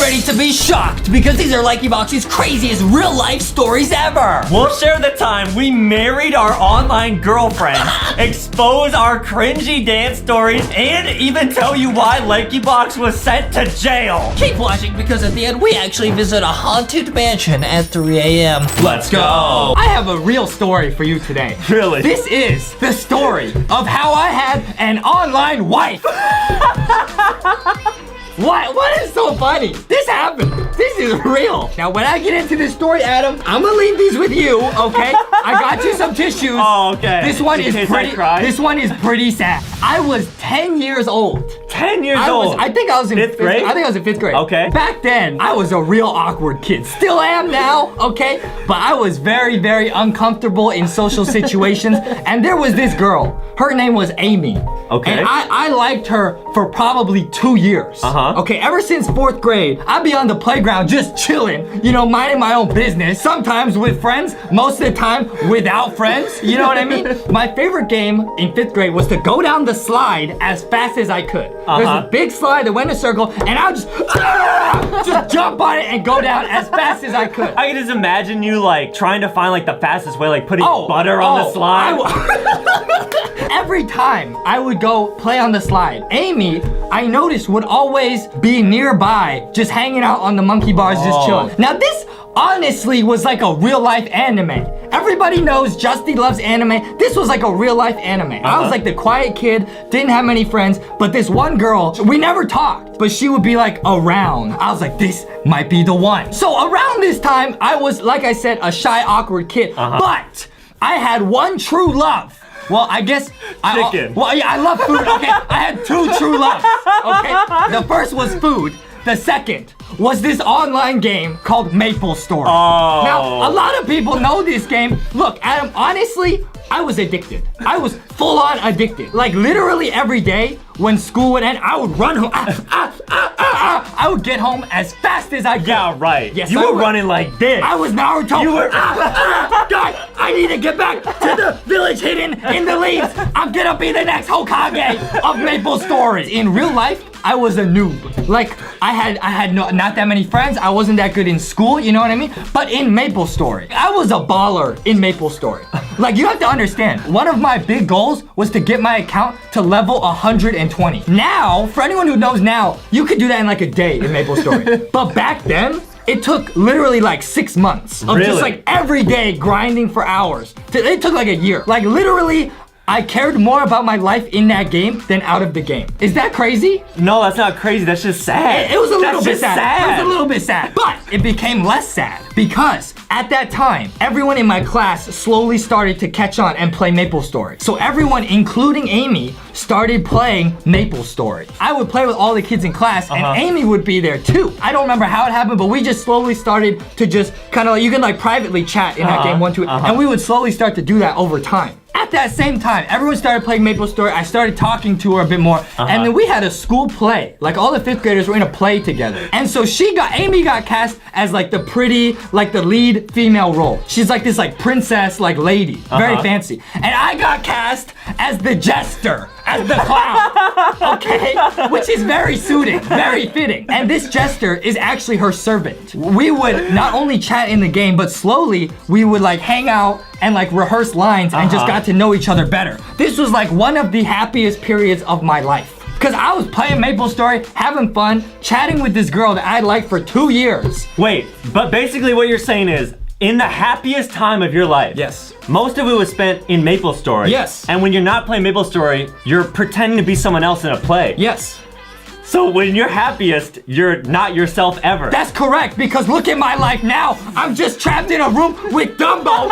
ready to be shocked because these are LankyBox's craziest real-life stories ever. We'll share the time we married our online girlfriend, expose our cringy dance stories, and even tell you why LankyBox was sent to jail. Keep watching because at the end we actually visit a haunted mansion at 3 a.m. Let's go. I have a real story for you today. Really? This is the story of how I had an online wife. What is so funny? This happened. This is real. Now, when I get into this story, Adam, I'm gonna leave these with you, okay? I got you some tissues. Oh, okay. This one is pretty sad. I was 10 years old. 10 years old? I think I was in fifth grade? I think I was in 5th grade. Okay. Back then, I was a real awkward kid. Still am now, okay? But I was very, very uncomfortable in social situations. And there was this girl. Her name was Amy. Okay. And I liked her for probably 2 years. Okay, ever since 4th grade, I'd be on the playground just chilling, you know, minding my own business. Sometimes with friends, most of the time without friends. You know what I mean? My favorite game in 5th grade was to go down the slide as fast as I could. There's a big slide that went in a circle, and I would just jump on it and go down as fast as I could. I can just imagine you like trying to find like the fastest way, like putting butter on the slide. Every time I would go play on the slide, Amy, I noticed, would always be nearby, just hanging out on the monkey bars, just chilling. Now this honestly was like a real life anime. Everybody knows Justy loves anime. This was like a real life anime. I was like the quiet kid, didn't have many friends, but this one girl, we never talked, but she would be like around. I was like, this might be the one. So around this time, I was, like I said, a shy, awkward kid, but I had one true love. Well, I guess chicken. I love food. Okay, I had 2 true loves. Okay, the first was food. The second was this online game called Maple Story. Now, a lot of people know this game. Look, Adam, honestly, I was addicted. I was full on addicted. Like literally every day when school would end, I would run home. I would get home as fast as I could. Yeah, right. Yes, you were running like this. I was Naruto. You were. God, I need to get back to the village hidden in the leaves. I'm gonna be the next Hokage of Maple Stories. In real life, I was a noob. Like I had not that many friends. I wasn't that good in school, you know what I mean? But in Maple Story, I was a baller in Maple Story. Like you have to understand, one of my big goals was to get my account to level 120. Now, for anyone who knows now, you could do that in like a day in Maple Story. But back then, it took literally like 6 months of just like every day grinding for hours. It took like a year. Like literally, I cared more about my life in that game than out of the game. Is that crazy? No, that's not crazy. That's just sad. It was a little bit sad. It was a little bit sad. But it became less sad because at that time, everyone in my class slowly started to catch on and play Maple Story. So everyone, including Amy, started playing Maple Story. I would play with all the kids in class and Amy would be there too. I don't remember how it happened, but we just slowly started to just kind of like, you can like privately chat in that game 1, 2, and we would slowly start to do that over time. At that same time, everyone started playing Maple Story. I started talking to her a bit more. And then we had a school play. Like all the 5th graders were in a play together. And so Amy got cast as like the pretty, like the lead female role. She's like this like princess, like lady, very fancy. And I got cast as the jester, as the clown, okay? Which is very suiting, very fitting. And this jester is actually her servant. We would not only chat in the game, but slowly we would like hang out and like rehearse lines and just got to know each other better. This was like one of the happiest periods of my life. Because I was playing Maple Story, having fun, chatting with this girl that I liked for 2 years. Wait, but basically what you're saying is, in the happiest time of your life, most of it was spent in Maple Story. Yes. And when you're not playing Maple Story, you're pretending to be someone else in a play. Yes. So when you're happiest, you're not yourself ever. That's correct, because look at my life now. I'm just trapped in a room with Dumbo,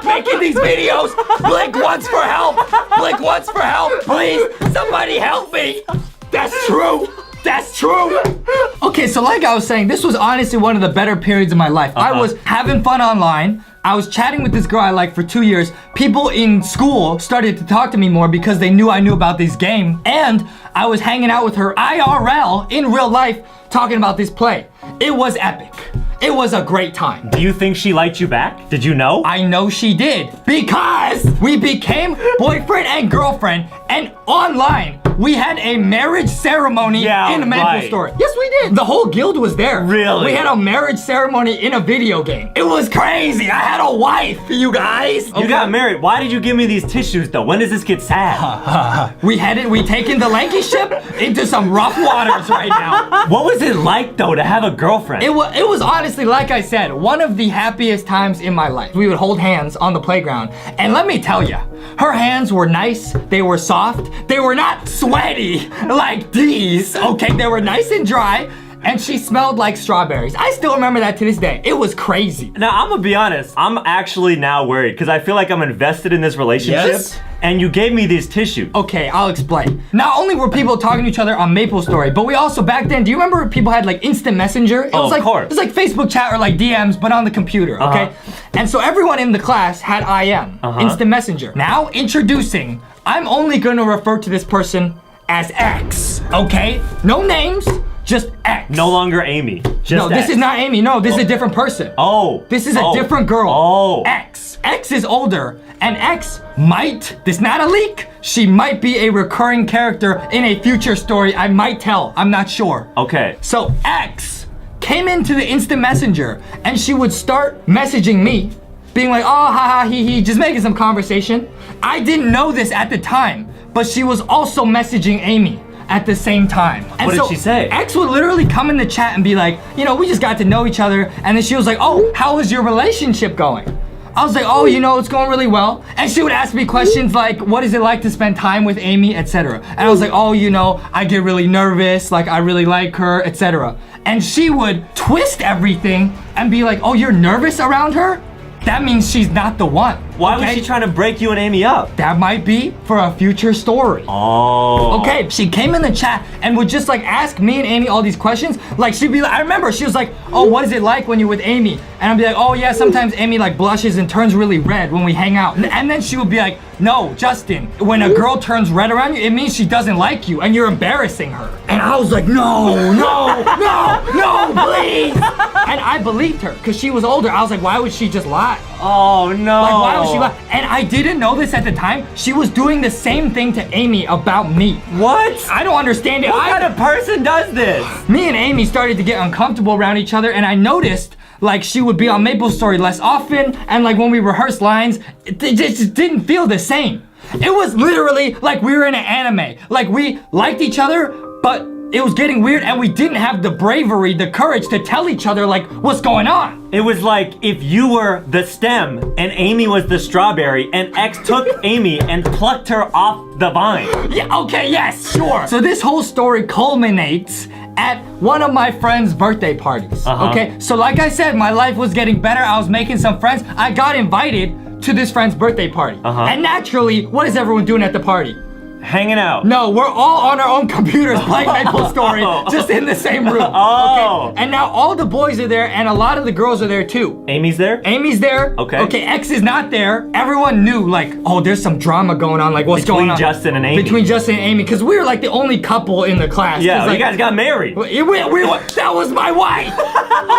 making these videos. Blink once for help. Blink once for help, please. Somebody help me. That's true. That's true. Okay, so like I was saying, this was honestly one of the better periods of my life. I was having fun online. I was chatting with this girl I liked for 2 years. People in school started to talk to me more because they knew I knew about this game. And I was hanging out with her IRL in real life talking about this play. It was epic. It was a great time. Do you think she liked you back? Did you know? I know she did because we became boyfriend and girlfriend, and online We had a marriage ceremony in the Maple Story. Yes, we did. The whole guild was there. Really? We had a marriage ceremony in a video game. It was crazy. I had a wife, you guys. You got married. Why did you give me these tissues though? When does this get sad? We taken the Lanky ship into some rough waters right now. What was it like though to have a girlfriend? It was honestly, like I said, one of the happiest times in my life. We would hold hands on the playground, and let me tell you, her hands were nice, they were soft, they were not sweaty like these, okay? They were nice and dry, and she smelled like strawberries. I still remember that to this day. It was crazy. Now, I'm gonna be honest, I'm actually now worried because I feel like I'm invested in this relationship. Yes? And you gave me these tissues. Okay, I'll explain. Not only were people talking to each other on Maple Story, but we also, back then, do you remember people had like instant messenger? It was like, of course. It was like Facebook chat or like DMs, but on the computer, okay? And so everyone in the class had IM, instant messenger. Now, introducing, I'm only gonna refer to this person as X, okay? No names, just X. No longer Amy. Just No, this X. is not Amy. No, this is a different person. Oh. This is a different girl. Oh. X. X is older, and X might, this not a leak, she might be a recurring character in a future story. I might tell. I'm not sure. Okay. So X came into the instant messenger, and she would start messaging me, being like, oh, haha, he, just making some conversation. I didn't know this at the time, but she was also messaging Amy at the same time. And what did she say? X would literally come in the chat and be like, you know, we just got to know each other. And then she was like, oh, how is your relationship going? I was like, oh, you know, it's going really well. And she would ask me questions like, what is it like to spend time with Amy, etc. And I was like, oh, you know, I get really nervous, like I really like her, etc. And she would twist everything and be like, oh, you're nervous around her? That means she's not the one. Why was she trying to break you and Amy up? That might be for a future story. Oh. Okay, she came in the chat and would just like ask me and Amy all these questions. Like she'd be like, I remember she was like, oh, what is it like when you're with Amy? And I'd be like, oh yeah, sometimes Amy like blushes and turns really red when we hang out. And then she would be like, no, Justin, when a girl turns red around you, it means she doesn't like you and you're embarrassing her. And I was like, no, please. And I believed her because she was older. I was like, why would she just lie? Oh no. Like, why would she lie? And I didn't know this at the time. She was doing the same thing to Amy about me. What? I don't understand it. What kind of person does this? Me and Amy started to get uncomfortable around each other, and I noticed like she would be on Maple Story less often, and like when we rehearsed lines, it just didn't feel the same. It was literally like we were in an anime. Like we liked each other, but it was getting weird and we didn't have the bravery, the courage to tell each other like what's going on. It was like if you were the stem and Amy was the strawberry and X took Amy and plucked her off the vine. Yeah, okay, yes, sure. So this whole story culminates at one of my friend's birthday parties, okay? So like I said, my life was getting better. I was making some friends. I got invited to this friend's birthday party. And naturally, what is everyone doing at the party? Hanging out. No, we're all on our own computers playing Maple Story, just in the same room. Oh. Okay? And now all the boys are there, and a lot of the girls are there too. Amy's there? Amy's there. Okay. Okay, X is not there. Everyone knew, like, oh, there's some drama going on. Like, what's going on? Between Justin and Amy. Between Justin and Amy, because we were like the only couple in the class. Yeah, like, you guys got married. That was my wife.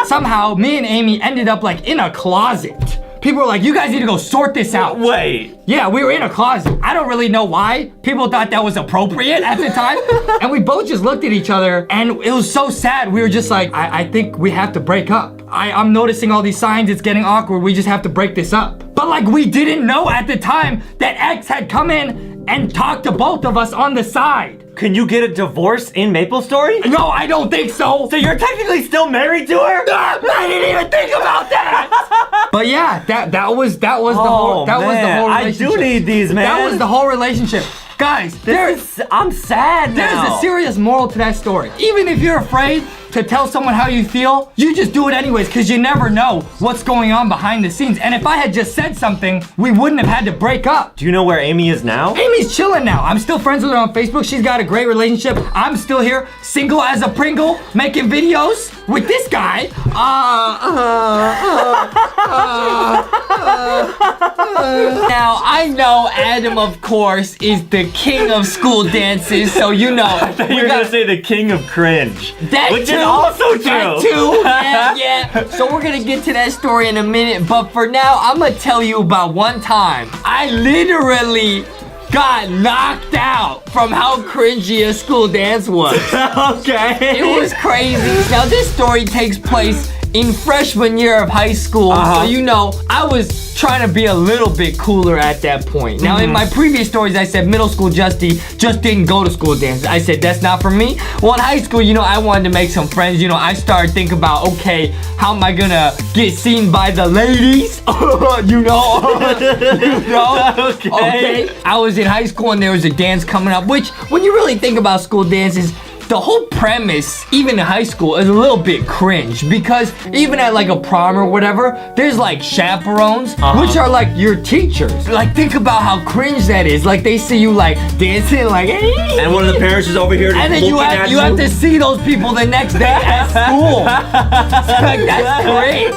Somehow, me and Amy ended up like in a closet. People were like, you guys need to go sort this out. Wait. Yeah, we were in a closet. I don't really know why. People thought that was appropriate at the time. And we both just looked at each other and it was so sad. We were just like, I think we have to break up. I'm noticing all these signs. It's getting awkward. We just have to break this up. But like we didn't know at the time that X had come in and talked to both of us on the side. Can you get a divorce in Maple Story? No, I don't think so. So you're technically still married to her? I didn't even think about that. But yeah, that was the whole relationship. I do need these, man. That was the whole relationship. Guys, I'm sad now. There's a serious moral to that story. Even if you're afraid to tell someone how you feel, you just do it anyways because you never know what's going on behind the scenes. And if I had just said something, we wouldn't have had to break up. Do you know where Amy is now? Amy's chilling now. I'm still friends with her on Facebook. She's got a great relationship. I'm still here, single as a Pringle, making videos with this guy. Now, I know Adam, of course, is the king of school dances, so you know. I thought you were gonna say the king of cringe. Which is also true. That too. Yeah. So we're gonna get to that story in a minute, but for now, I'm gonna tell you about one time I literally got knocked out from how cringy a school dance was. Okay. It was crazy. Now, this story takes place in freshman year of high school. So, you know, I was trying to be a little bit cooler at that point. Now, in my previous stories, I said middle school Justy just didn't go to school dances. I said, that's not for me. Well, in high school, you know, I wanted to make some friends. You know, I started thinking about, okay, how am I gonna get seen by the ladies? You know? You know? Okay. I was in high school and there was a dance coming up, which, when you really think about school dances, the whole premise, even in high school, is a little bit cringe because even at like a prom or whatever, there's like chaperones, which are like your teachers. Like, think about how cringe that is. Like, they see you like dancing, like, hey. And one of the parents is over here just And then looking at you have to see those people the next day at school. Like, that's cringe.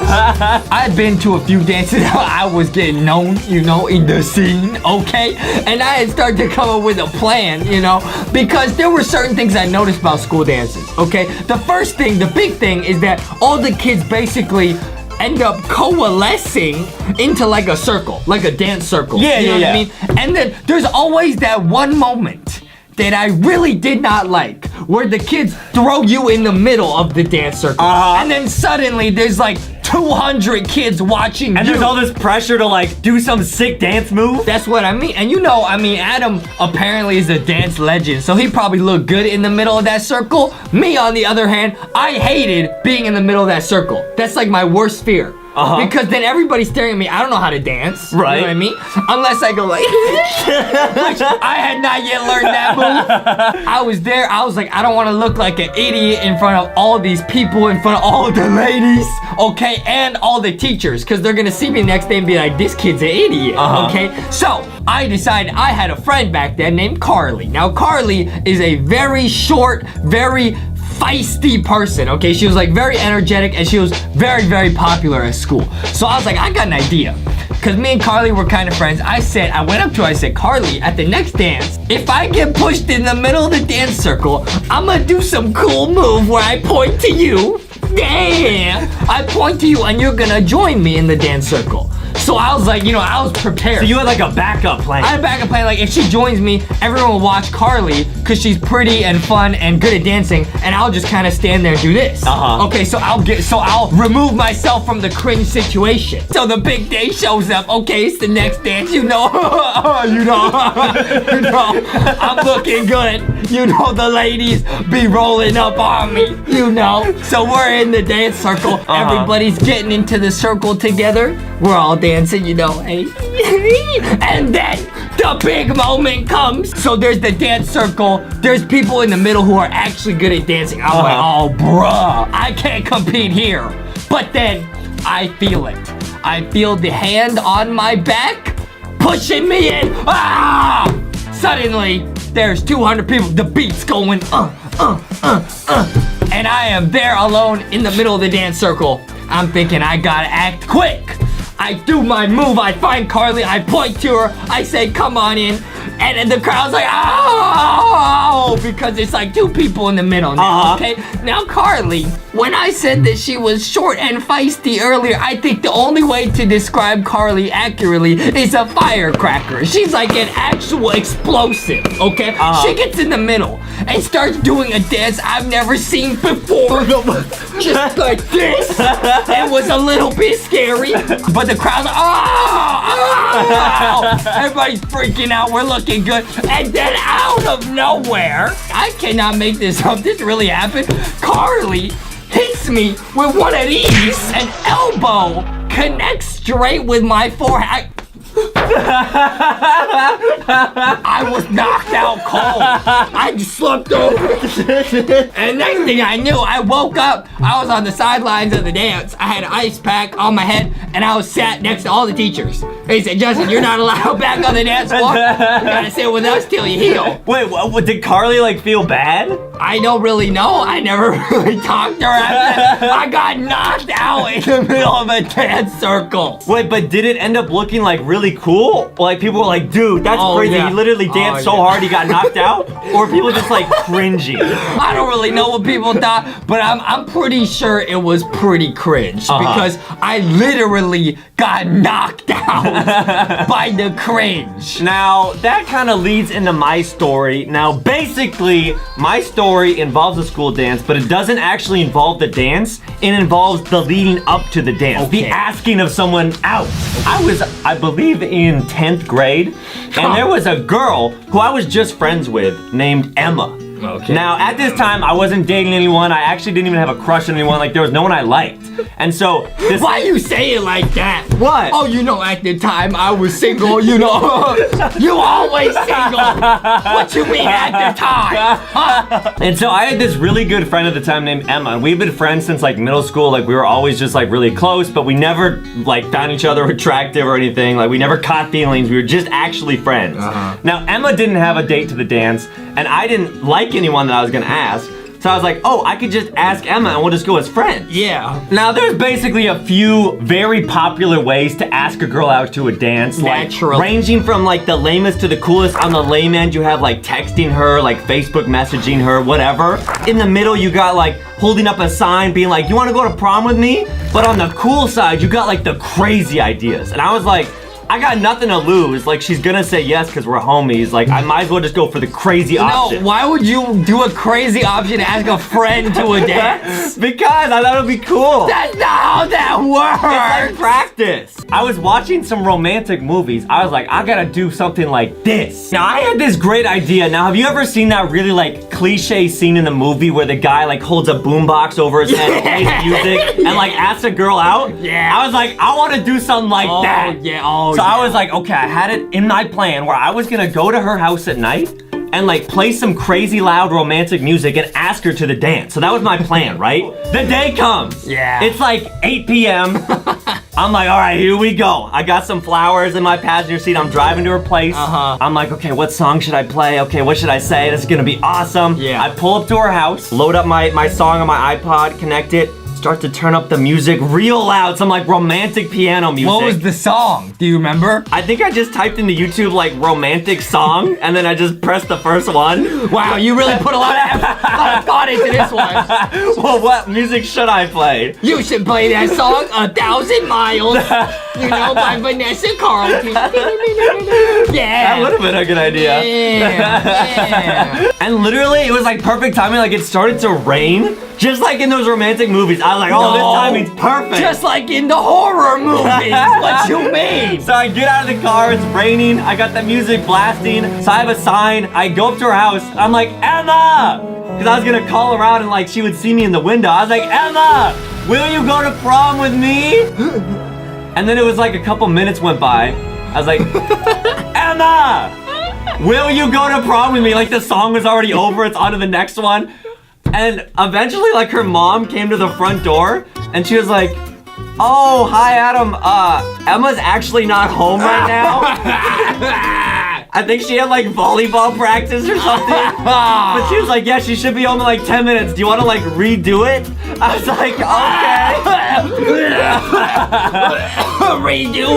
I've been to a few dances. I was getting known, you know, in the scene, okay? And I had started to come up with a plan, you know, because there were certain things I noticed about school dances, okay? The first thing, the big thing, is that all the kids basically end up coalescing into like a circle, like a dance circle. Yeah, you know yeah, what I mean? And then there's always that one moment that I really did not like, where the kids throw you in the middle of the dance circle. And then suddenly there's like 200 kids watching And you. there's all this pressure to like do some sick dance move. That's what I mean. And you know, I mean, Adam apparently is a dance legend, so he probably looked good in the middle of that circle. Me, on the other hand, I hated being in the middle of that circle. That's like my worst fear. Because then everybody's staring at me. I don't know how to dance. Right. You know what I mean? Unless I go like, which I had not yet learned that move. I was there. I was like, I don't want to look like an idiot in front of all these people, in front of all the ladies, okay, and all the teachers, because they're gonna see me next day and be like, this kid's an idiot, okay? So I decided I had a friend back then named Carly. Now, Carly is a very short, very feisty person, okay? She was like very energetic and she was very, very popular at school. So I was like, I got an idea. Because me and Carly were kind of friends. I went up to her, I said, Carly, at the next dance, if I get pushed in the middle of the dance circle, I'm gonna do some cool move where I point to you. Yeah! I point to you and you're gonna join me in the dance circle. So I was like, you know, I was prepared. So you had like a backup plan. I had a backup plan. Like, if she joins me, everyone will watch Carly because she's pretty and fun and good at dancing, and I'll just kind of stand there and do this. Okay, so I'll remove myself from the cringe situation. So the big day shows up. Okay, it's the next dance. You know, you know, I'm looking good. You know, the ladies be rolling up on me. You know, so we're in the dance circle. Everybody's getting into the circle together. We're all dancing, you know, hey. And then the big moment comes. So there's the dance circle. There's people in the middle who are actually good at dancing. I'm like, oh, bruh, I can't compete here. But then I feel it. I feel the hand on my back pushing me in. Ah! Suddenly, there's 200 people. The beat's going, and I am there alone in the middle of the dance circle. I'm thinking I gotta act quick. I do my move, I find Carly, I point to her, I say, come on in, and then the crowd's like, oh, because it's like two people in the middle now, okay? Now, Carly, when I said that she was short and feisty earlier, I think the only way to describe Carly accurately is a firecracker. She's like an actual explosive, okay? She gets in the middle and starts doing a dance I've never seen before. Just like this. It was a little bit scary, but the crowd's like, oh! Everybody's freaking out. We're looking good. And then out of nowhere, I cannot make this up. This really happened. Carly hits me with one of these. An elbow connects straight with my forehead. I was knocked out cold. I just slumped over. And next thing I knew, I woke up. I was on the sidelines of the dance. I had an ice pack on my head, and I was sat next to all the teachers. They said, Justin, you're not allowed back on the dance floor. You gotta sit with us till you heal. Wait, what, did Carly like feel bad? I don't really know. I never really talked to her after that. I got knocked out in the middle of a dance circle. Wait, but did it end up looking like really cool? school, like people were like, dude, that's crazy. yeah. He literally danced so hard he got knocked out? Or people just like cringy? I don't really know what people thought, but I'm pretty sure it was pretty cringe because I literally got knocked out by the cringe. Now, that kind of leads into my story. Now, basically, my story involves a school dance, but it doesn't actually involve the dance. It involves the leading up to the dance, the asking of someone out. I was, I believe, in 10th grade, and there was a girl who I was just friends with named Emma. Okay. Now, at this time, I wasn't dating anyone. I actually didn't even have a crush on anyone. Like, there was no one I liked. And so, this... Why you say it like that? What? Oh, you know, at the time I was single, you know. You always single. What you mean at the time? Huh? And so I had this really good friend at the time named Emma, and we've been friends since like middle school. Like we were always just like really close, but we never like found each other attractive or anything. Like we never caught feelings. We were just actually friends. Now Emma didn't have a date to the dance, and I didn't like anyone that I was gonna ask. So I was like, oh, I could just ask Emma and we'll just go as friends. Yeah. Now there's basically a few very popular ways to ask a girl out to a dance. Natural. Like ranging from like the lamest to the coolest. On the lame end, you have like texting her, like Facebook messaging her, whatever. In the middle, you got like holding up a sign being like, you wanna go to prom with me? But on the cool side, you got like the crazy ideas. And I was like, I got nothing to lose. Like, she's gonna say yes because we're homies. Like, I might as well just go for the crazy option. No, why would you do a crazy option to ask a friend to a dance? Because I thought it would be cool. That's not how that works. It's like practice. I was watching some romantic movies. I was like, I gotta do something like this. Now, I had this great idea. Now, have you ever seen that really, like, cliche scene in the movie where the guy, like, holds a boombox over his head and plays music and, like, asks a girl out? Yeah. I was like, I wanna do something like that. Yeah, oh, So I was like, okay, I had it in my plan where I was gonna go to her house at night and like play some crazy loud romantic music and ask her to the dance. So that was my plan, right? The day comes. Yeah. It's like 8 p.m. I'm like, all right, here we go. I got some flowers in my passenger seat. I'm driving to her place. I'm like, okay, what song should I play? Okay, what should I say? This is gonna be awesome. Yeah. I pull up to her house, load up my song on my iPod, connect it, start to turn up the music real loud, some like romantic piano music. What was the song? Do you remember? I think I just typed into YouTube like romantic song and then I just pressed the first one. Wow, you really put a lot of thought into this one. Well, what music should I play? You should play that song, 1,000 Miles, you know, by Vanessa Carlton. Yeah. That would have been a good idea. Yeah. And literally, it was like perfect timing. Like it started to rain, just like in those romantic movies. I was like, oh, this timing's perfect. Just like in the horror movies. What you mean? So I get out of the car, it's raining, I got the music blasting, so I have a sign, I go up to her house, I'm like, Emma! Because I was gonna call her out and like she would see me in the window. I was like, Emma, will you go to prom with me? And then it was like a couple minutes went by. I was like, Emma, will you go to prom with me? Like the song was already over, it's on to the next one. And eventually like her mom came to the front door and she was like, oh, hi Adam, Emma's actually not home right now. I think she had like volleyball practice or something. But she was like, yeah, she should be home in like 10 minutes. Do you want to like redo it? I was like, okay. redo.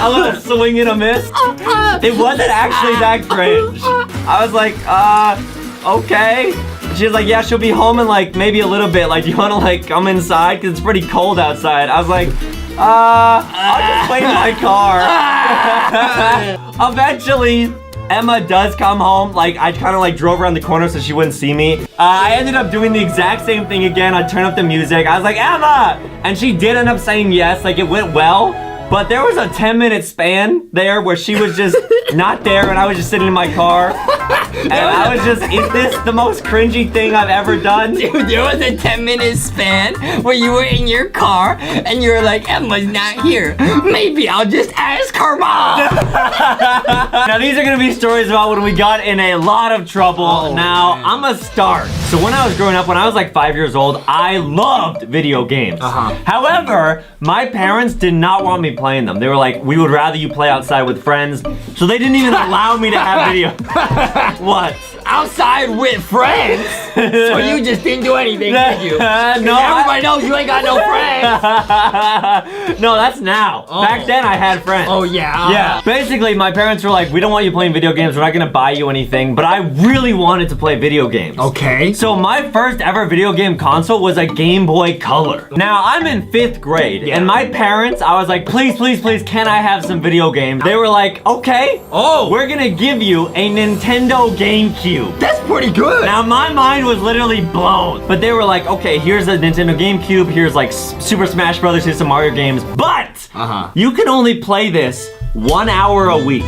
A little swing and a miss. It wasn't actually that cringe. I was like, okay. She was like, yeah, she'll be home in like maybe a little bit. Like, do you want to like come inside? Because it's pretty cold outside. I was like, I'll just wait in my car. Eventually, Emma does come home. Like, I kind of like drove around the corner so she wouldn't see me. I ended up doing the exact same thing again. I turned up the music. I was like, Emma! And she did end up saying yes. Like, it went well. But there was a 10-minute span there where she was just not there and I was just sitting in my car. And I was just, is this the most cringy thing I've ever done? Dude, there was a 10-minute span where you were in your car and you were like, Emma's not here. Maybe I'll just ask her mom. Now these are gonna be stories about when we got in a lot of trouble. I'm a start. So when I was growing up, when I was like 5 years old, I loved video games. However, my parents did not want me playing them. They were like, we would rather you play outside with friends. So they didn't even allow me to have video. What? outside with friends. So you just didn't do anything, did you? No, everybody knows you ain't got no friends. No, that's now. Back then I had friends. Oh yeah. Yeah. Basically, my parents were like, we don't want you playing video games. We're not gonna buy you anything. But I really wanted to play video games. Okay. So my first ever video game console was a Game Boy Color. Now I'm in 5th grade, and my parents, I was like, please, please, please, can I have some video games? They were like, okay. Oh. We're gonna give you a Nintendo GameCube. That's pretty good. Now my mind was literally blown. But they were like, okay, here's a Nintendo GameCube, here's like Super Smash Brothers, here's some Mario games, but you can only play this 1 hour a week.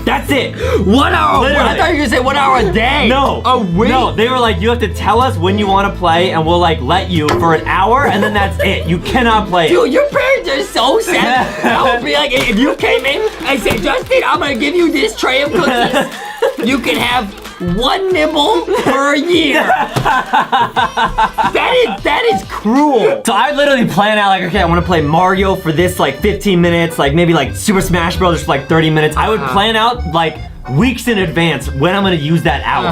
That's it. 1 hour? Literally. I thought you were gonna say 1 hour a day. No. A week? No, they were like, you have to tell us when you want to play and we'll like let you for an hour and then that's it. You cannot play it. Dude, your parents are so sad. That would be like, if you came in and said, Justin, I'm gonna give you this tray of cookies. You can have 1 nibble per year. That is cruel. So I literally plan out like, okay, I want to play Mario for this like 15 minutes, like maybe like Super Smash Brothers for like 30 minutes. I would plan out like weeks in advance when I'm gonna use that hour.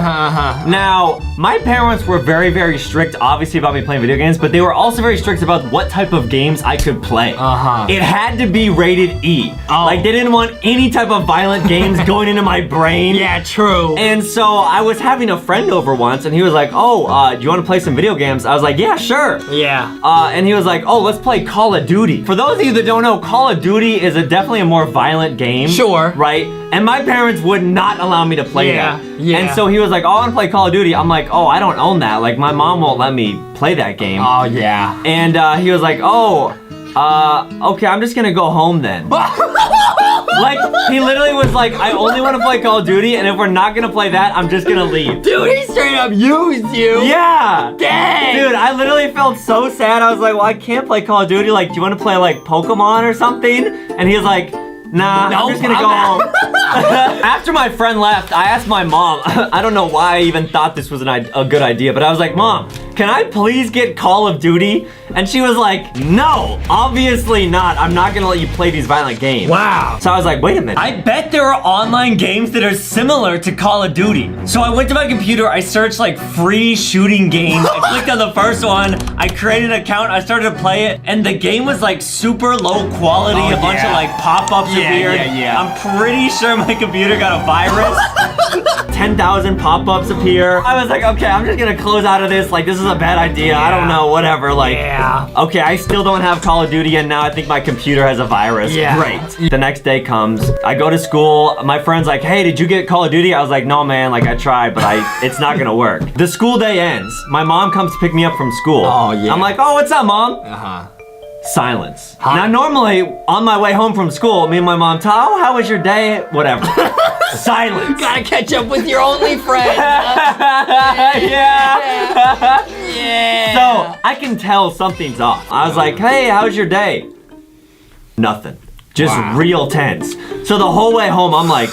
Now, my parents were very, very strict, obviously, about me playing video games, but they were also very strict about what type of games I could play. It had to be rated E. Like, they didn't want any type of violent games going into my brain. Yeah, true. And so I was having a friend over once, and he was like, oh, do you want to play some video games? I was like, yeah, sure. Yeah. And he was like, oh, let's play Call of Duty. For those of you that don't know, Call of Duty is definitely a more violent game. Sure. Right? And my parents would not allow me to play that. Yeah. And so he was like, oh, I want to play Call of Duty. I'm like, oh, I don't own that. Like, my mom won't let me play that game. Oh, yeah. And he was like, oh, okay, I'm just gonna go home then. Like, he literally was like, I only want to play Call of Duty, and if we're not gonna play that, I'm just gonna leave. Dude, he straight up used you. Yeah. Dang. Dude, I literally felt so sad. I was like, well, I can't play Call of Duty. Like, do you want to play, like, Pokemon or something? And he was like, nah, I'm just gonna go home. After my friend left, I asked my mom, I don't know why I even thought this was a good idea, but I was like, Mom, can I please get Call of Duty? And she was like, no, obviously not. I'm not gonna let you play these violent games. Wow. So I was like, wait a minute. I bet there are online games that are similar to Call of Duty. So I went to my computer, I searched like free shooting games. I clicked on the first one, I created an account, I started to play it, and the game was like super low quality, a bunch of like pop-ups appeared. I'm pretty sure my computer got a virus. 10,000 pop-ups appear. I was like, okay, I'm just gonna close out of this. Like, this is a bad idea. I don't know, whatever. Like, okay, I still don't have Call of Duty, and now I think my computer has a virus. Great. The next day comes, I go to school. My friend's like, hey, did you get Call of Duty? I was like, no, man, like, I tried, but it's not gonna work. The school day ends. My mom comes to pick me up from school. Oh, yeah. I'm like, oh, what's up, Mom? Silence. Now, normally, on my way home from school, me and my mom talk, oh, how was your day? Whatever. Silence. Gotta catch up with your only friend. Yeah. So, I can tell something's off. I was like, hey, how's your day? Nothing. Just real tense. So the whole way home, I'm like,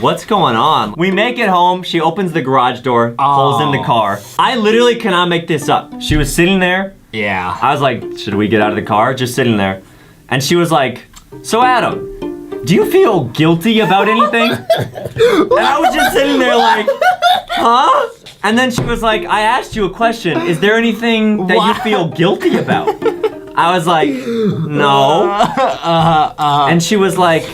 what's going on? We make it home. She opens the garage door, pulls in the car. I literally cannot make this up. She was sitting there. Yeah. I was like, should we get out of the car? Just sitting there. And she was like, so Adam, do you feel guilty about anything? And I was just sitting there like, huh? And then she was like, I asked you a question. Is there anything that you feel guilty about? I was like, no. And she was like,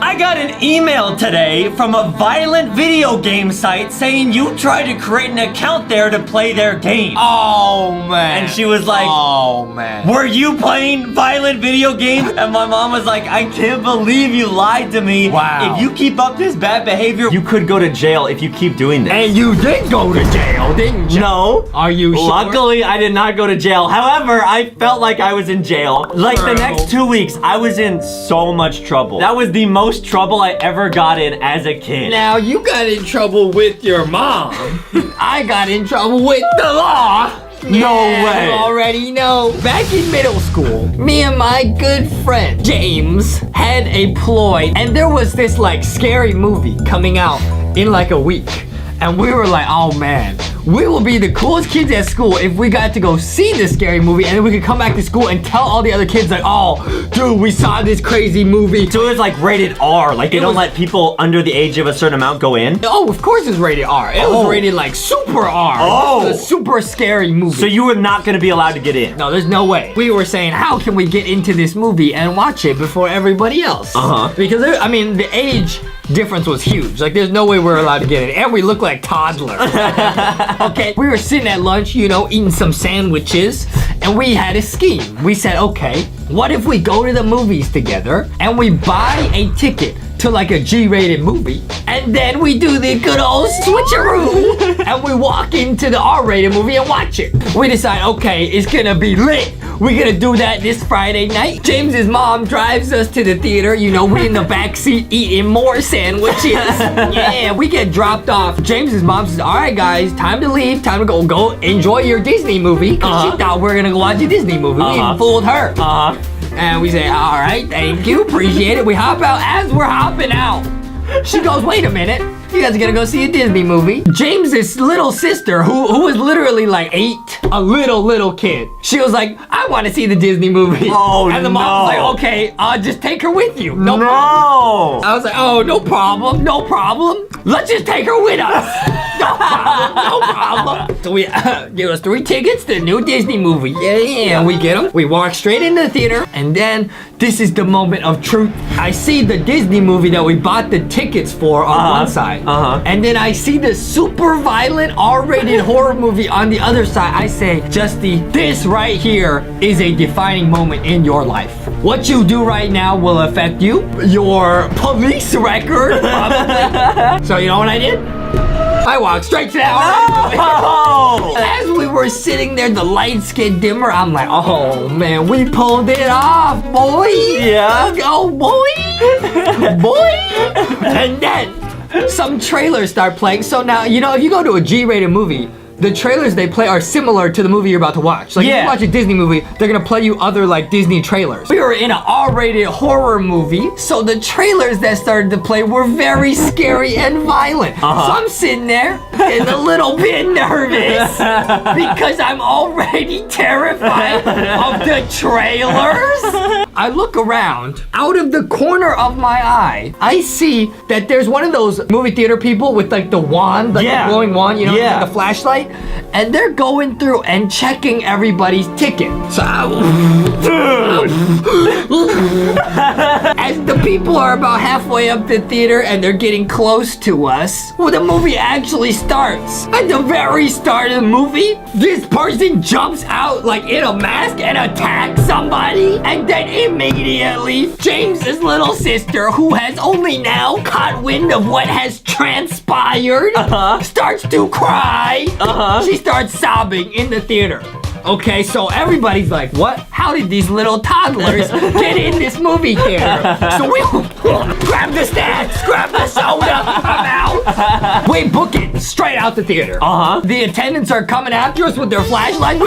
I got an email today from a violent video game site saying you tried to create an account there to play their game. Oh, man. And she was like, oh, man. Were you playing violent video games? And my mom was like, I can't believe you lied to me. Wow. If you keep up this bad behavior, you could go to jail if you keep doing this. And you did go to jail, didn't you? No. Are you sure? Luckily, I did not go to jail. However, I felt like I was in jail. Like the next 2 weeks, I was in so much trouble. That was the most trouble I ever got in as a kid. Now, you got in trouble with your mom. I got in trouble with the law. No way. You already know. Back in middle school, me and my good friend, James, had a ploy. And there was this, like, scary movie coming out in, like, a week. And we were like, oh man, we will be the coolest kids at school if we got to go see this scary movie and then we could come back to school and tell all the other kids like, oh, dude, we saw this crazy movie. So it was like rated R, like they don't let people under the age of a certain amount go in? Oh, of course it's rated R. It was rated like super R. Oh. It was a super scary movie. So you were not gonna be allowed to get in? No, there's no way. We were saying, how can we get into this movie and watch it before everybody else? Because, I mean, the age difference was huge. Like, there's no way we're allowed to get in. And we look like toddlers. Okay, we were sitting at lunch, you know, eating some sandwiches, and we had a scheme. We said, okay, what if we go to the movies together and we buy a ticket to like a G-rated movie, and then we do the good old switcheroo, and we walk into the R-rated movie and watch it. We decide, okay, it's gonna be lit. We're gonna do that this Friday night. James's mom drives us to the theater. You know, we in the back seat eating more sandwiches. Yeah, we get dropped off. James's mom says, all right, guys, time to leave. Time to go enjoy your Disney movie. Cause she thought we were gonna go watch a Disney movie. We even fooled her. And we say, all right, thank you, appreciate it. We hop out. As we're hopping out, she goes, wait a minute. You guys are gonna go see a Disney movie. James's little sister, who was literally like 8, a little kid. She was like, I want to see the Disney movie. Oh, and the mom was like, okay, just take her with you. No problem. I was like, oh, no problem. Let's just take her with us. No problem. So we give us 3 tickets to the new Disney movie. Yeah, we get them. We walk straight into the theater, and then this is the moment of truth. I see the Disney movie that we bought the tickets for on one side. And then I see the super violent R-rated horror movie on the other side. I say, Justy, this right here is a defining moment in your life. What you do right now will affect you, your police record, probably. So you know what I did? I walked straight to that R-rated movie. As we were sitting there, the lights get dimmer. I'm like, oh man, we pulled it off, boy. Yeah. Let's go, boy. And then some trailers start playing. So now, you know, if you go to a G-rated movie, the trailers they play are similar to the movie you're about to watch. Like, if you watch a Disney movie, they're gonna play you other, like, Disney trailers. We were in an R-rated horror movie, so the trailers that started to play were very scary and violent. So I'm sitting there, getting a little bit nervous, because I'm already terrified of the trailers. I look around, out of the corner of my eye, I see that there's one of those movie theater people with, like, the wand, like the glowing wand, you know, like the flashlight. And they're going through and checking everybody's ticket. So as the people are about halfway up the theater and they're getting close to us, well, the movie actually starts. At the very start of the movie, this person jumps out like in a mask and attacks somebody. And then immediately, James's little sister, who has only now caught wind of what has transpired, starts to cry. She starts sobbing in the theater. Okay, so everybody's like, what? How did these little toddlers get in this movie theater? So we grab the snacks, grab the soda, I'm out. We book it straight out the theater. The attendants are coming after us with their flashlights.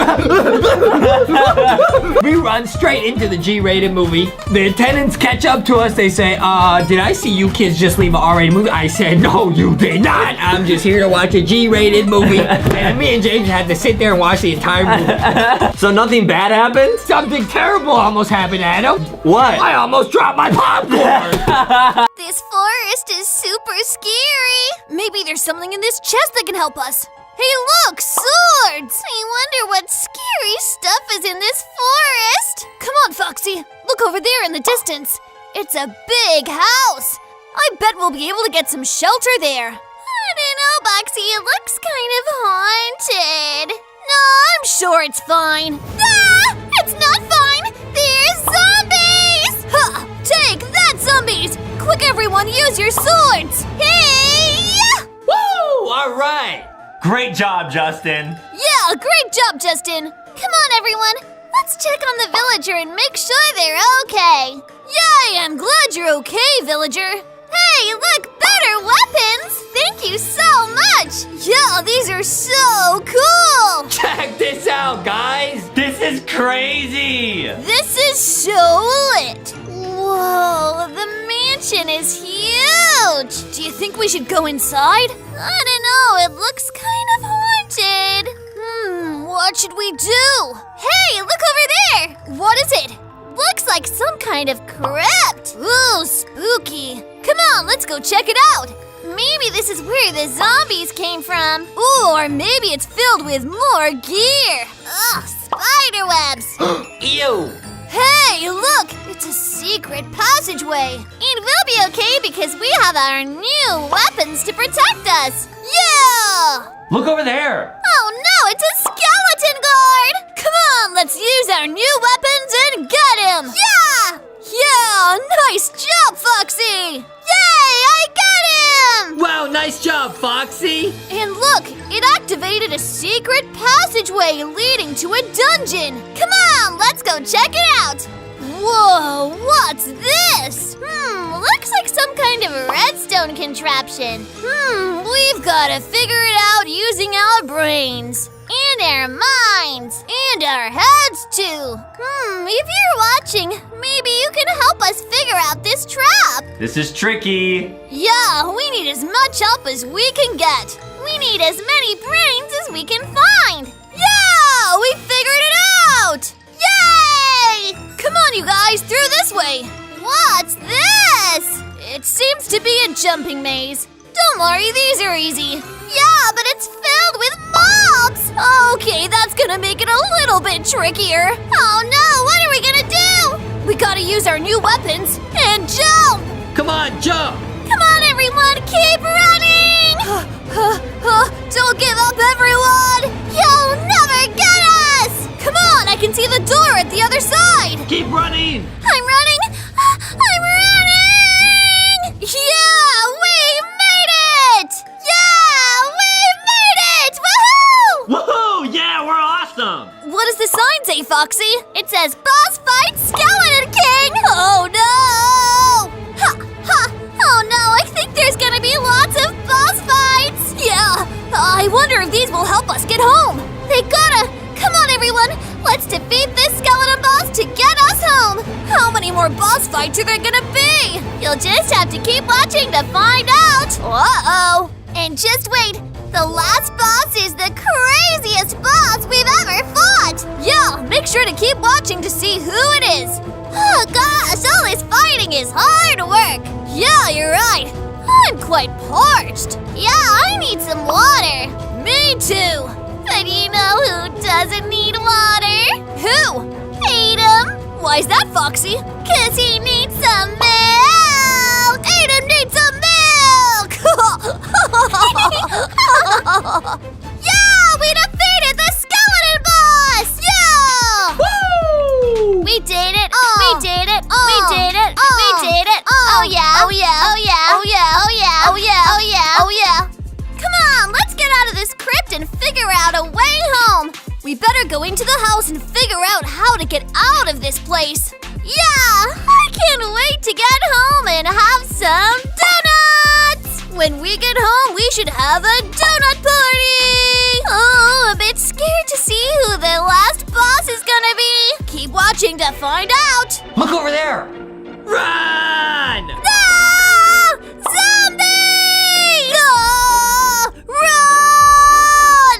We run straight into the G-rated movie. The attendants catch up to us. They say, did I see you kids just leave an R-rated movie? I said, no, you did not. I'm just here to watch a G-rated movie. And me and James had to sit there and watch the entire movie. So nothing bad happened? Something terrible almost happened, Adam. What? I almost dropped my popcorn. This forest is super scary. Maybe there's something in this chest that can help us. Hey, look, swords! I wonder what scary stuff is in this forest. Come on, Foxy. Look over there in the distance. It's a big house. I bet we'll be able to get some shelter there. I don't know, Boxy. It looks kind of haunted. No, I'm sure it's fine. Ah! It's not fine! There's zombies! Huh! Take that, zombies! Quick, everyone, use your swords! Hey! Woo! All right. Great job, Justin. Yeah, great job, Justin. Come on, everyone. Let's check on the villager and make sure they're okay. Yay, I'm glad you're okay, villager. Hey, look, better weapons! Thank you so much! Yeah, these are so cool! Check this out, guys. This is crazy. This is so lit. Whoa, the mansion mansion is huge! Do you think we should go inside? I don't know, it looks kind of haunted. What should we do? Hey, look over there! What is it? Looks like some kind of crypt. Ooh, spooky. Come on, let's go check it out. Maybe this is where the zombies came from. Ooh, or maybe it's filled with more gear. Ugh, spider webs. Ew. Hey, look! It's a secret passageway. And we'll be okay because we have our new weapons to protect us. Yeah! Look over there. Oh no, it's a skeleton guard! Come on, let's use our new weapons and get him! Yeah! Yeah, nice job, Foxy! Yay, I got him! Wow, nice job, Foxy. And look, it activated a secret passageway leading to a dungeon. Come on, let's go check it out. Whoa, what's this? Looks like some kind of redstone contraption. We've gotta figure it out using our brains. And our minds. And our heads, too. If you're watching, maybe you can help us figure out this trap. This is tricky. Yeah, we need as much help as we can get. We need as many brains as we can find. Yeah, we figured it out. Yay! Come on, you guys, through this way. What's this? It seems to be a jumping maze. Don't worry, these are easy. Yeah, but it's filled with mobs. Okay, that's gonna make it a little bit trickier. Oh no, what are we gonna do? We gotta use our new weapons and jump. Come on, jump. Come on, everyone, keep running. Don't give up, everyone. You'll never get us. Come on, I can see the door at the other side. Keep running. I'm running. I'm running. Yeah, we made it. Yeah, we made it. Woohoo! Woohoo! Yeah, we're awesome. What does the sign say, Foxy? It says boss fight Skeleton King. Oh no! Oh no, I think there's gonna be lots of boss fights. Yeah, I wonder if these will help us get home. They gotta. Come on, everyone. Let's defeat this skeleton boss to get us home. How many more boss fights are there gonna be? You'll just have to keep watching to find out. Uh-oh. And just wait. The last boss is the craziest boss we've ever fought. Yeah, make sure to keep watching to see who it is. Oh gosh, all this fighting is hard work. Yeah, you're right. I'm quite parched. Yeah, I need some water. Me too. But you know who doesn't need water? Who? Aiden. Why's that, Foxy? 'Cause he needs some milk. Aiden needs some milk. Yeah, we defeated the skeleton boss. Yeah. Woo! We did it. We did it. We did it. We did it. Oh yeah. Oh yeah. Oh yeah. Oh yeah. Oh yeah. Oh yeah. Oh yeah. Oh yeah. Come on, let's get out of this crypt and figure out a way home. We better go into the house and figure out how to get out of this place. Yeah, I can't wait to get home and have some donuts. When we get home, we should have a donut party. Oh, a bit scared to see who the last boss is gonna be. Keep watching to find out. Look over there. Run! Ah! Zombie! Ah! Run!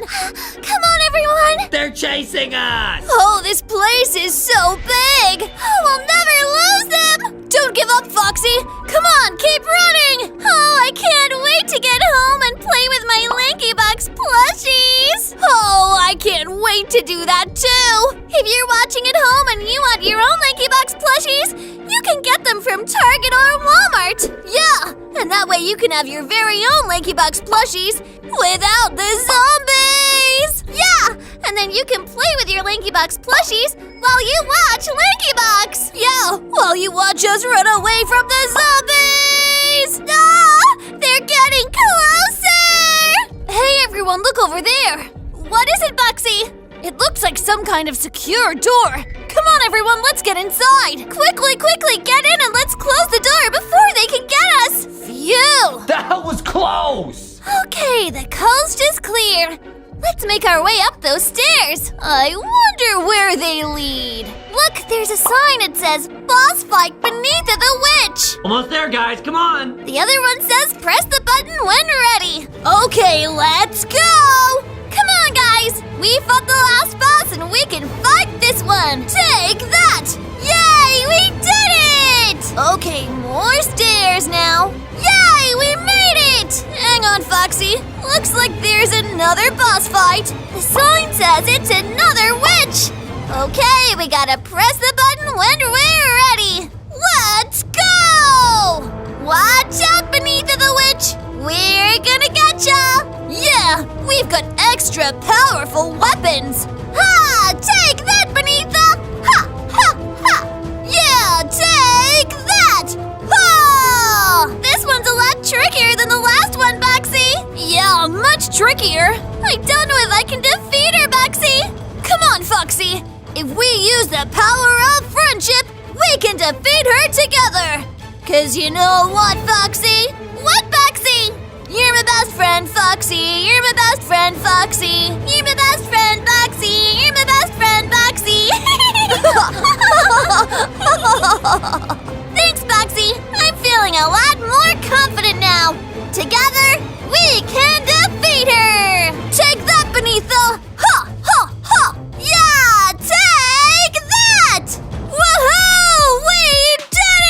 Come on, everyone! They're chasing us. Oh, this place is so big! We'll never lose them! Don't give up, Foxy! Come on, keep running! Oh, I can't wait to get home and play with my LankyBox plushies! Oh, I can't wait to do that too! If you're watching at home and you want your own LankyBox plushies, you can get them from Target or Walmart! Yeah! And that way you can have your very own LankyBox plushies without the zombies! Yeah! And then you can play with your LankyBox plushies while you watch LankyBox! Yeah, while you watch us run away from the zombies! Ah! They're getting closer! Hey everyone, look over there! What is it, Boxy? It looks like some kind of secure door. Come on everyone, let's get inside! Quickly, quickly, get in and let's close the door before they can get us! Phew! That was close. Okay, the coast is clear. Let's make our way up those stairs. I wonder where they lead. Look, there's a sign that says boss fight beneath the witch. Almost there, guys. Come on. The other one says press the button when ready. Okay, let's go. Come on, guys. We fought the last boss and we can fight this one. Take that. Yay, we did it. Okay, more stairs now. Yay, we made it. Hang on, Foxy. Looks like there's another boss fight. The sign says it's another witch. Okay, we gotta press the button when we're ready. Let's go! Watch out, beneath the witch. We're gonna getcha. Yeah, we've got extra powerful weapons. Ha! Take that, Beneatha! Ha! Ha! Ha! Yeah, take that! Ha! This one's a lot trickier than the last one, Boxy. Yeah, much trickier. I don't know if I can defeat her, Boxy. Come on, Foxy. If we use the power of friendship, we can defeat her together. 'Cause you know what, Foxy? What, Boxy? You're my best friend, Foxy. You're my best friend, Foxy. You're my best friend, Boxy. You're my best friend, Boxy. Thanks, Boxy. I'm feeling a lot more confident now. Together, we can defeat her. Take that, Beneatha. Ha! Ha! Ha! Yeah! Take that! Woohoo! We did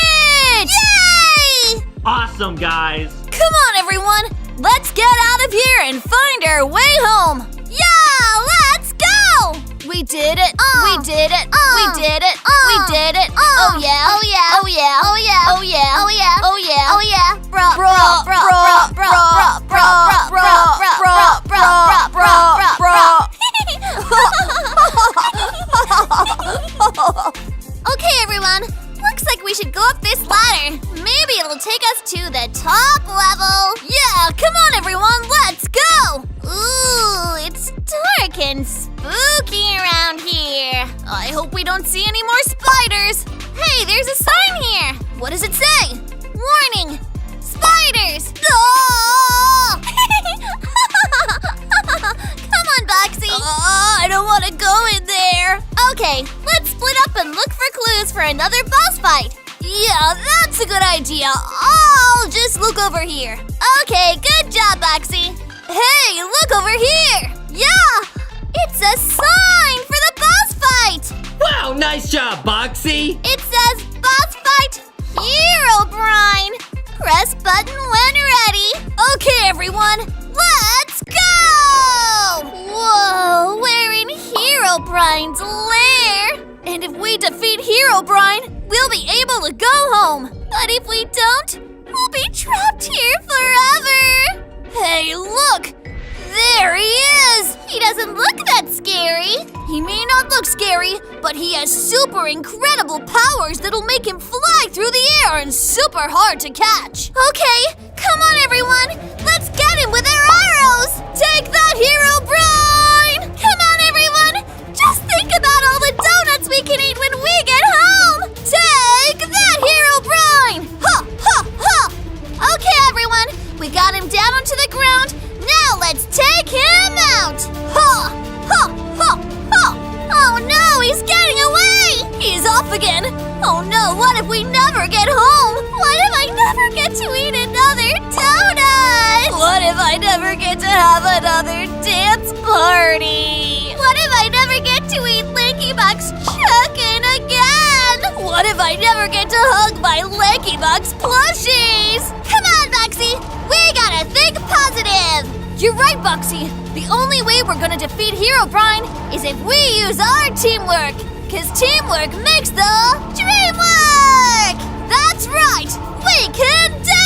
it! Yay! Awesome, guys. Come on, everyone! Let's get out of here and find our way home! Yeah, let's go! We did it! We did it! We did it! We did it! Oh yeah! Oh yeah! Oh yeah! Oh yeah! Oh yeah! Oh yeah! Oh yeah! Oh yeah! Bra bra bra bra bra bra bra bra bra bra bra bra. Okay, everyone. Looks like we should go up this ladder. Maybe it'll take us to the top level. Yeah, come on everyone, let's go! Ooh, it's dark and spooky around here. I hope we don't see any more spiders. Hey, there's a sign here. What does it say? Warning, spiders! Oh! Come on, Boxy. I don't want to go in there. Okay, let's split up and look for clues for another boss fight. Yeah, that's a good idea. I'll just look over here. Okay, good job, Boxy. Hey, look over here. Yeah, it's a sign for the boss fight. Wow, nice job, Boxy. It says boss fight Herobrine. Press button when ready. Okay, everyone, let's go! Whoa, we're in Herobrine's lair. And if we defeat Herobrine, we'll be able to go home. But if we don't, we'll be trapped here forever. Hey, look! There he is! He doesn't look that scary. He may not look scary, but he has super incredible powers that'll make him fly through the air and super hard to catch. Okay, come on everyone! Let's get him with our arrows! Take that, Herobrine! Come on everyone! Just think about all the donuts we can eat when we get home! Take that, Herobrine! Ha! Ha! Ha! Okay everyone, we got him down onto the ground. Now let's take him out! Ha! Ha! Ha! Ha! Oh no, he's getting away! He's off again! Oh no, what if we never get home? What if I never get to eat another donut? What if I never get to have another dance party? What if I never get to eat LankyBox chicken again? What if I never get to hug my LankyBox plushies? Come on, Boxy! We gotta think positive! You're right, Boxy. The only way we're gonna defeat Herobrine is if we use our teamwork. 'Cause teamwork makes the dream work! That's right! We can do